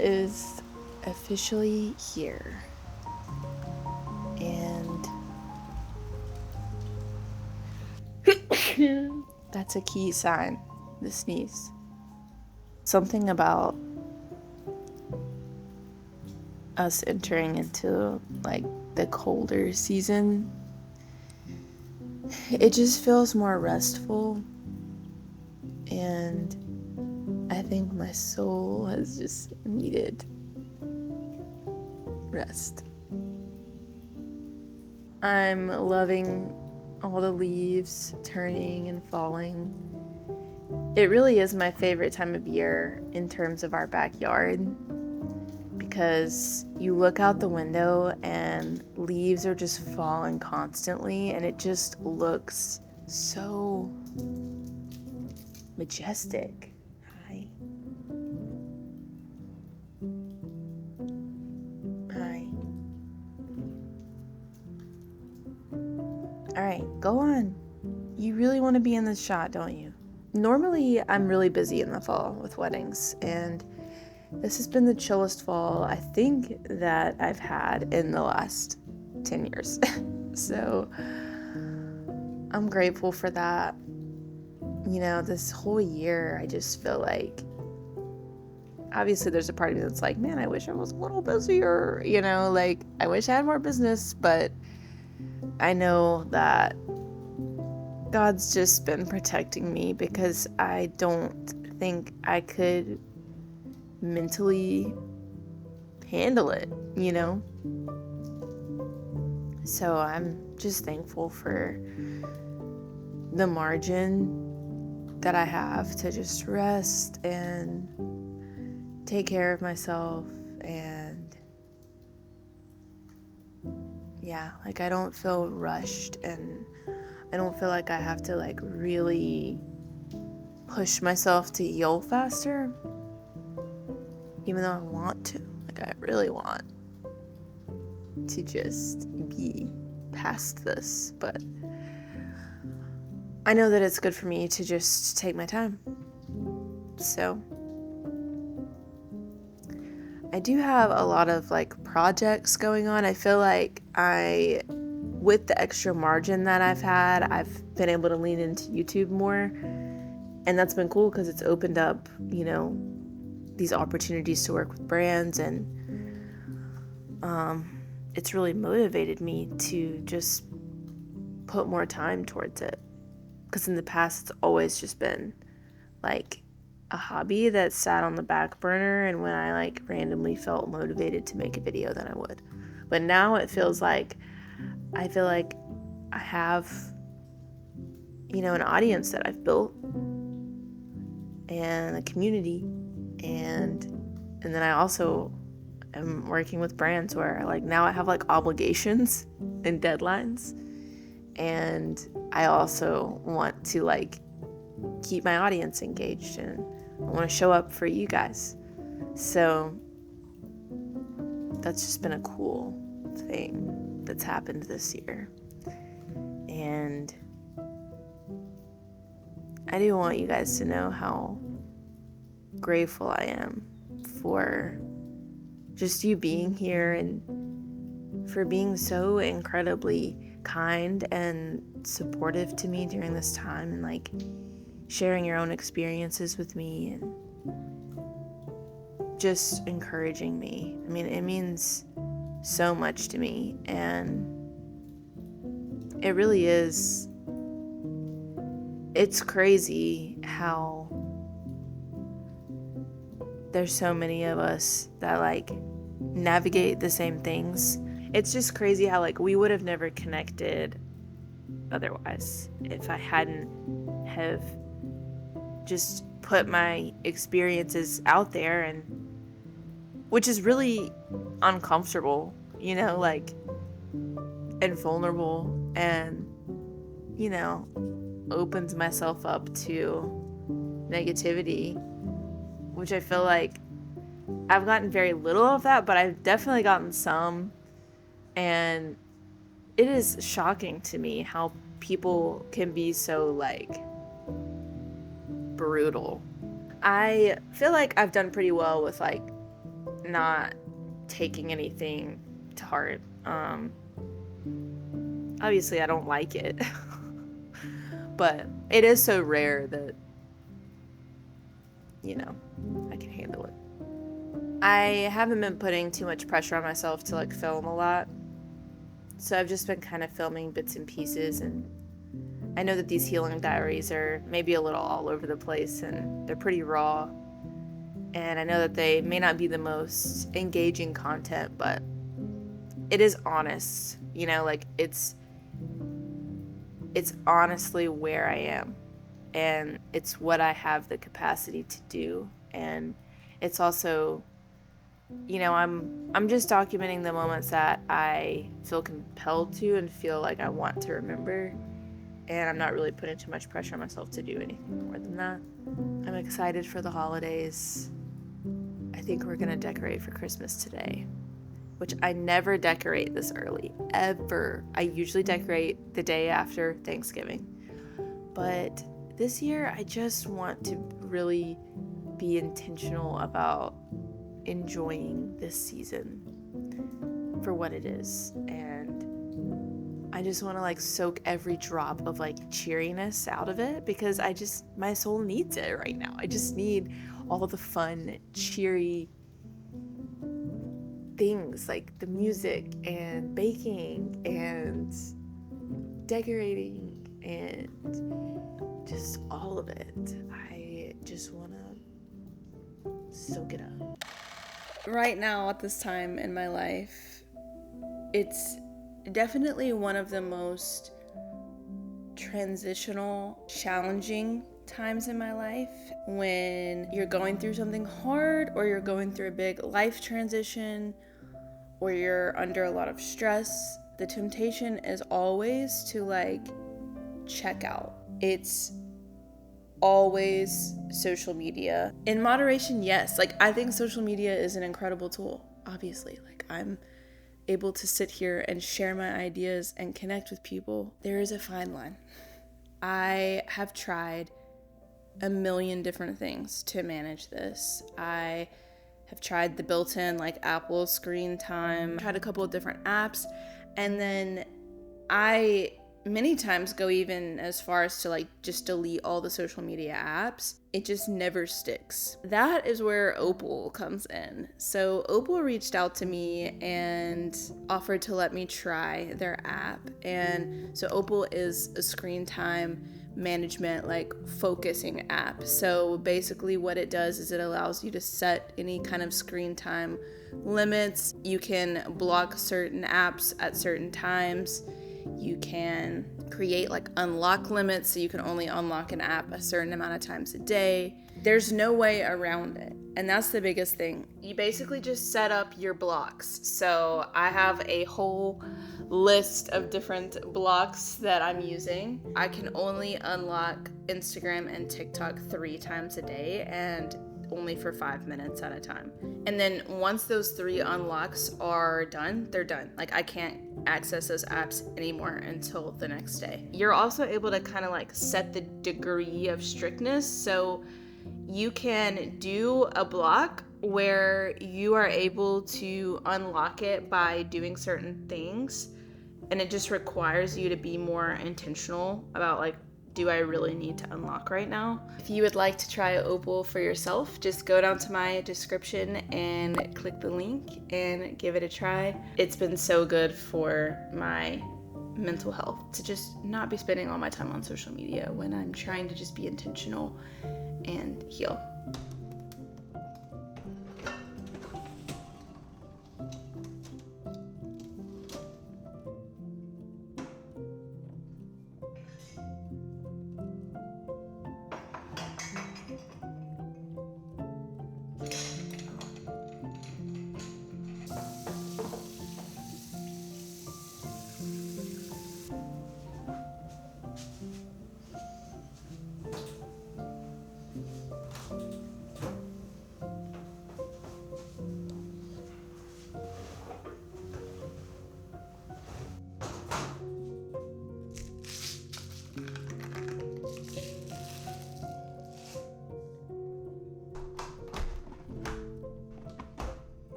is officially here. And that's a key sign, the sneeze. Something about us entering into like the colder season, it just feels more restful, and I think my soul has just needed rest. I'm loving all the leaves turning and falling. It really is my favorite time of year in terms of our backyard, because you look out the window and leaves are just falling constantly, and it just looks so majestic. Hi. All right, go on. You really want to be in this shot, don't you? Normally, I'm really busy in the fall with weddings, and this has been the chillest fall I think that I've had in the last 10 years. So I'm grateful for that. You know, this whole year, I just feel like, obviously there's a part of me that's like, man, I wish I was a little busier, you know, like I wish I had more business, but I know that God's just been protecting me, because I don't think I could mentally handle it, you know? So I'm just thankful for the margin that I have to just rest and take care of myself. And yeah, like I don't feel rushed, and I don't feel like I have to like really push myself to heal faster, even though I want to. Like I really want to just be past this, but I know that it's good for me to just take my time. So I do have a lot of like projects going on. I feel like with the extra margin that I've had, I've been able to lean into YouTube more, and that's been cool because it's opened up, you know, these opportunities to work with brands, and it's really motivated me to just put more time towards it, because in the past it's always just been like a hobby that sat on the back burner, and when I like randomly felt motivated to make a video, then I would. But now it feels like I feel like I have, you know, an audience that I've built and a community, and then I also am working with brands where like now I have like obligations and deadlines, and I also want to like keep my audience engaged, and I want to show up for you guys. So that's just been a cool thing that's happened this year. And I do want you guys to know how grateful I am for just you being here, and for being so incredibly kind and supportive to me during this time, and like sharing your own experiences with me and just encouraging me. I mean, it means so much to me, and it really is. It's crazy how there's so many of us that like navigate the same things. It's just crazy how like we would have never connected otherwise if I hadn't have just put my experiences out there, and which is really uncomfortable, you know, like, and vulnerable, and, you know, opens myself up to negativity, which I feel like I've gotten very little of that, but I've definitely gotten some, and it is shocking to me how people can be so like brutal. I feel like I've done pretty well with like not taking anything to heart. Obviously I don't like it, but it is so rare that, you know, I can handle it. I haven't been putting too much pressure on myself to like film a lot, so I've just been kind of filming bits and pieces, and I know that these healing diaries are maybe a little all over the place and they're pretty raw, and I know that they may not be the most engaging content, but it is honest, you know, like it's honestly where I am, and it's what I have the capacity to do, and it's also, you know, I'm just documenting the moments that I feel compelled to and feel like I want to remember, and I'm not really putting too much pressure on myself to do anything more than that. I'm excited for the holidays. I think we're gonna decorate for Christmas today, which I never decorate this early, ever. I usually decorate the day after Thanksgiving. But this year, I just want to really be intentional about enjoying this season for what it is. And I just want to like soak every drop of like cheeriness out of it, because my soul needs it right now. I just need all the fun, cheery things like the music and baking and decorating and just all of it. I just want to soak it up. Right now, at this time in my life, it's definitely one of the most transitional, challenging times in my life. When you're going through something hard, or you're going through a big life transition, or you're under a lot of stress, the temptation is always to like check out. It's always social media. In moderation, yes. Like, I think social media is an incredible tool, obviously. Like, I'm able to sit here and share my ideas and connect with people. There is a fine line. I have tried a million different things to manage this. I have tried the built-in like Apple screen time, tried a couple of different apps, and then I many times go even as far as to like just delete all the social media apps. It just never sticks. That is where Opal comes in. So Opal reached out to me and offered to let me try their app. And so Opal is a screen time management like focusing app. So basically what it does is it allows you to set any kind of screen time limits. You can block certain apps at certain times. You can create like unlock limits, so you can only unlock an app a certain amount of times a day. There's no way around it. And that's the biggest thing. You basically just set up your blocks. So I have a whole list of different blocks that I'm using. I can only unlock Instagram and TikTok 3 times a day, and only for 5 minutes at a time. And then once those 3 unlocks are done, they're done. Like, I can't access those apps anymore until the next day. You're also able to kind of like set the degree of strictness. So you can do a block where you are able to unlock it by doing certain things, and it just requires you to be more intentional about like, do I really need to unlock right now? If you would like to try Opal for yourself, just go down to my description and click the link and give it a try. It's been so good for my mental health to just not be spending all my time on social media when I'm trying to just be intentional and heal.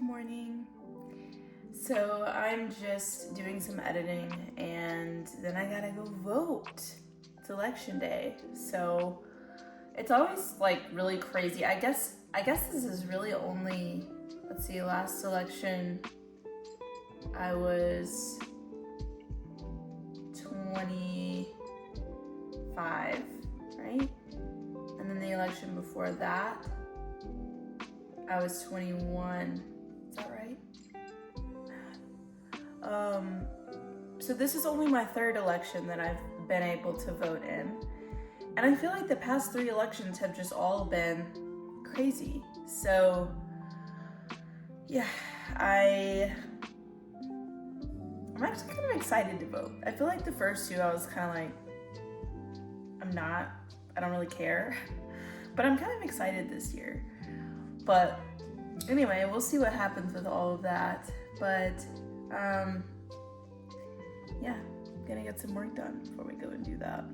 morning. So I'm just doing some editing and then I gotta go vote. It's election day. So it's always like really crazy. I guess this is really only, let's see, last election I was 25, right? And then the election before that I was 21. Is that right? So this is only my third election that I've been able to vote in. And I feel like the past 3 elections have just all been crazy. So yeah, I'm actually kind of excited to vote. I feel like the first 2 I was kind of like, I don't really care. But I'm kind of excited this year. But anyway, we'll see what happens with all of that. But yeah, I'm gonna get some work done before we go and do that.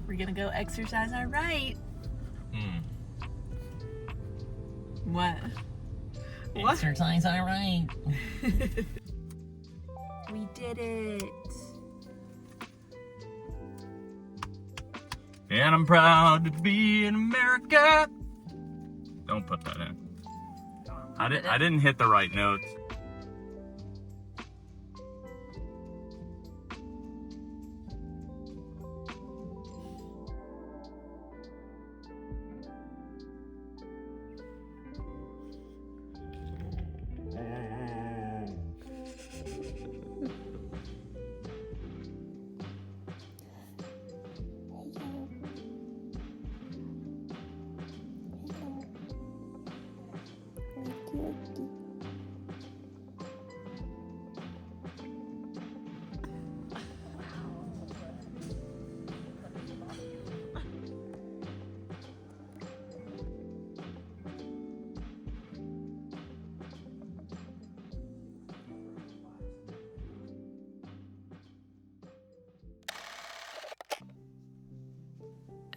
We're gonna go exercise our right. What? Exercise our right. We did it. And I'm proud to be in America. Don't put that in. I didn't hit the right notes.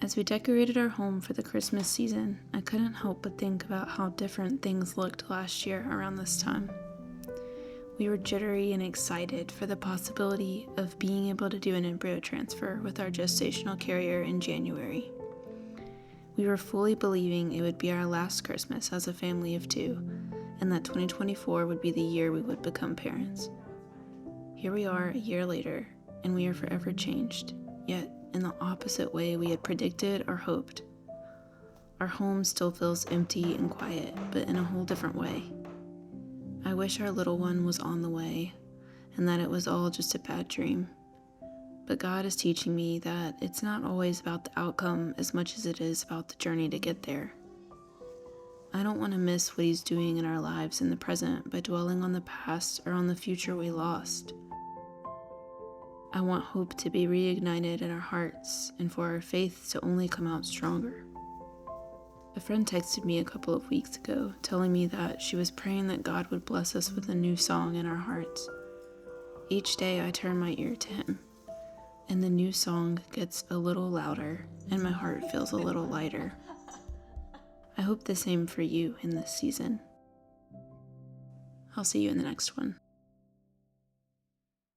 As we decorated our home for the Christmas season, I couldn't help but think about how different things looked last year around this time. We were jittery and excited for the possibility of being able to do an embryo transfer with our gestational carrier in January. We were fully believing it would be our last Christmas as a family of 2, and that 2024 would be the year we would become parents. Here we are a year later, and we are forever changed, yet in the opposite way we had predicted or hoped. Our home still feels empty and quiet, but in a whole different way. I wish our little one was on the way, and that it was all just a bad dream. But God is teaching me that it's not always about the outcome as much as it is about the journey to get there. I don't want to miss what He's doing in our lives in the present by dwelling on the past or on the future we lost. I want hope to be reignited in our hearts and for our faith to only come out stronger. A friend texted me a couple of weeks ago telling me that she was praying that God would bless us with a new song in our hearts. Each day I turn my ear to Him, and the new song gets a little louder and my heart feels a little lighter. I hope the same for you in this season. I'll see you in the next one.